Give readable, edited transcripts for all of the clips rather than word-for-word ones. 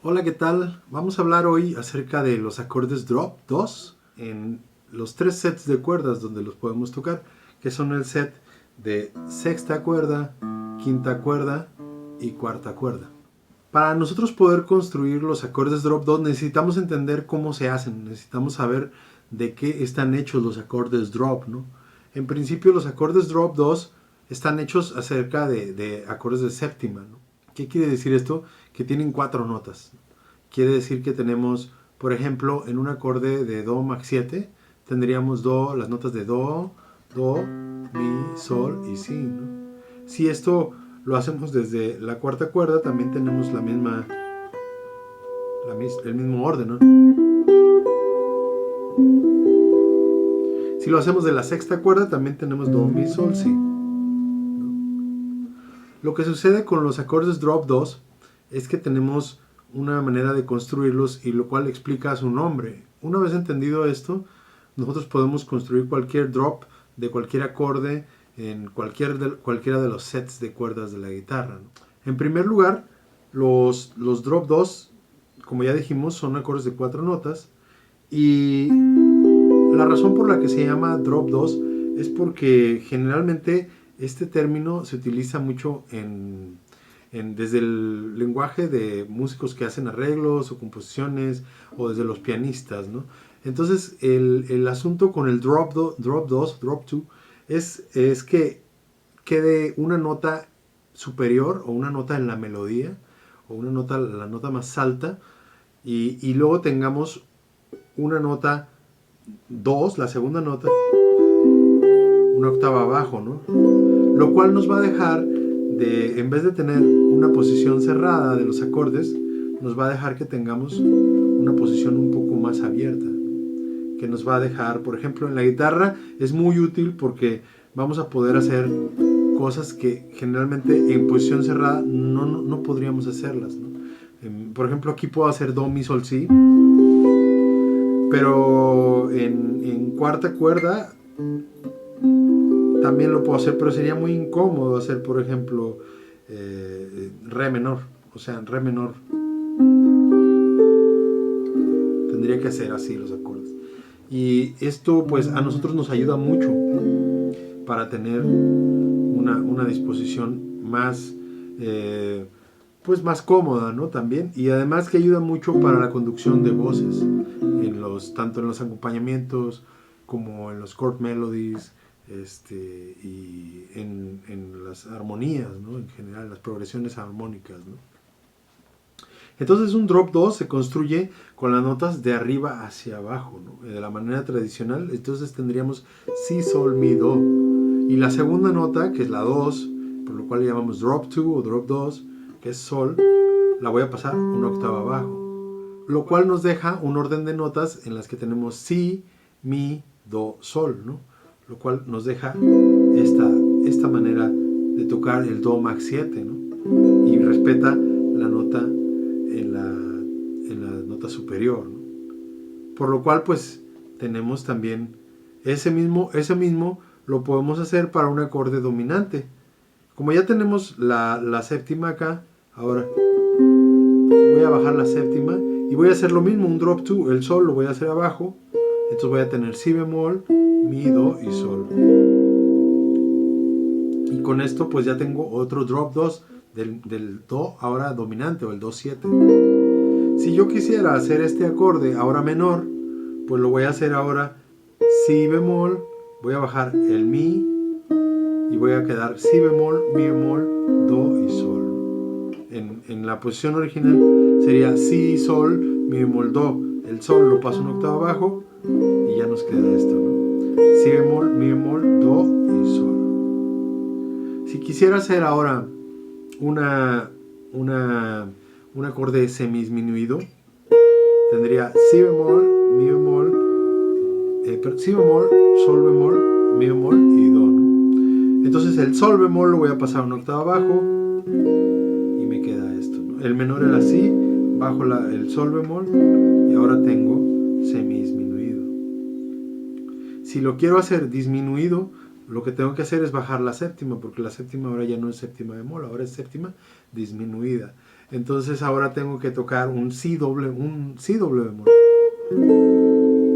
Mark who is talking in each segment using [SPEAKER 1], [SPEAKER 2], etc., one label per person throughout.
[SPEAKER 1] Hola, ¿qué tal? Vamos a hablar hoy acerca de los acordes drop 2 en los tres sets de cuerdas donde los podemos tocar, que son el set de sexta cuerda, quinta cuerda y cuarta cuerda. Para nosotros poder construir los acordes drop 2 necesitamos entender cómo se hacen, necesitamos saber de qué están hechos los acordes drop, ¿no? En principio los acordes drop 2 están hechos acerca de acordes de séptima, ¿no? ¿Qué quiere decir esto? Que tienen cuatro notas. Quiere decir que tenemos, por ejemplo, en un acorde de Do max 7, tendríamos Do, las notas de Do, Do, Mi, Sol y Si, ¿no? Si esto lo hacemos desde la cuarta cuerda, también tenemos el mismo orden, ¿no? Si lo hacemos de la sexta cuerda, también tenemos Do, Mi, Sol, Si. Lo que sucede con los acordes drop 2 es que tenemos una manera de construirlos y lo cual explica su nombre. Una vez entendido esto, nosotros podemos construir cualquier drop de cualquier acorde en cualquiera de los sets de cuerdas de la guitarra, ¿no? En primer lugar, los drop 2, como ya dijimos, son acordes de cuatro notas y la razón por la que se llama drop 2 es porque generalmente este término se utiliza mucho desde el lenguaje de músicos que hacen arreglos o composiciones o desde los pianistas, ¿no? Entonces el asunto con el drop 2, es que quede una nota superior o una nota en la melodía o la nota más alta y luego tengamos una nota 2, la segunda nota, una octava abajo, ¿no? Lo cual nos va a dejar en vez de tener una posición cerrada de los acordes, nos va a dejar que tengamos una posición un poco más abierta, que nos va a dejar, por ejemplo, en la guitarra es muy útil porque vamos a poder hacer cosas que generalmente en posición cerrada no podríamos hacerlas, ¿no? Por ejemplo, aquí puedo hacer Do, Mi, Sol, Si, pero en cuarta cuerda también lo puedo hacer, pero sería muy incómodo hacer, por ejemplo, re menor. O sea, en re menor tendría que hacer así los acordes. Y esto pues a nosotros nos ayuda mucho para tener una disposición más, pues más cómoda, ¿no? También. Y además que ayuda mucho para la conducción de voces, tanto en los acompañamientos como en los chord melodies, y en las armonías, ¿no? En general, las progresiones armónicas, ¿no? Entonces un drop 2 se construye con las notas de arriba hacia abajo, ¿no? De la manera tradicional. Entonces tendríamos Si, Sol, Mi, Do. Y la segunda nota, que es la 2, por lo cual le llamamos drop 2 o drop 2, que es Sol, la voy a pasar una octava abajo. Lo cual nos deja un orden de notas en las que tenemos Si, Mi, Do, Sol, ¿no? Lo cual nos deja esta manera de tocar el Do max 7, ¿no? Y respeta la nota en la nota superior, ¿no? Por lo cual pues tenemos también ese mismo lo podemos hacer para un acorde dominante. Como ya tenemos la séptima acá, ahora voy a bajar la séptima y voy a hacer lo mismo, un drop 2, el Sol lo voy a hacer abajo, entonces voy a tener Si bemol, Mi, Do y Sol. Y con esto pues ya tengo otro drop 2 del Do ahora dominante o el Do 7. Si yo quisiera hacer este acorde ahora menor, pues lo voy a hacer ahora Si bemol, voy a bajar el Mi y voy a quedar Si bemol, Mi bemol, Do y Sol. En la posición original sería Si, Sol, Mi bemol, Do. El Sol lo paso una octava abajo y ya nos queda esto, ¿no? Si bemol, Mi bemol, Do y Sol. Si quisiera hacer ahora un acorde semidisminuido, tendría Si bemol, Mi bemol, Si bemol, Sol bemol, Mi bemol y Do, ¿no? Entonces el Sol bemol lo voy a pasar una octava abajo y me queda esto, ¿no? El menor era Si, bajo el Sol bemol y ahora tengo semidisminuido. Si lo quiero hacer disminuido, lo que tengo que hacer es bajar la séptima, porque la séptima ahora ya no es séptima bemol, ahora es séptima disminuida. Entonces ahora tengo que tocar un Si doble bemol.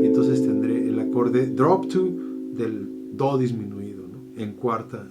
[SPEAKER 1] Y entonces tendré el acorde drop 2 del Do disminuido, ¿no? En cuarta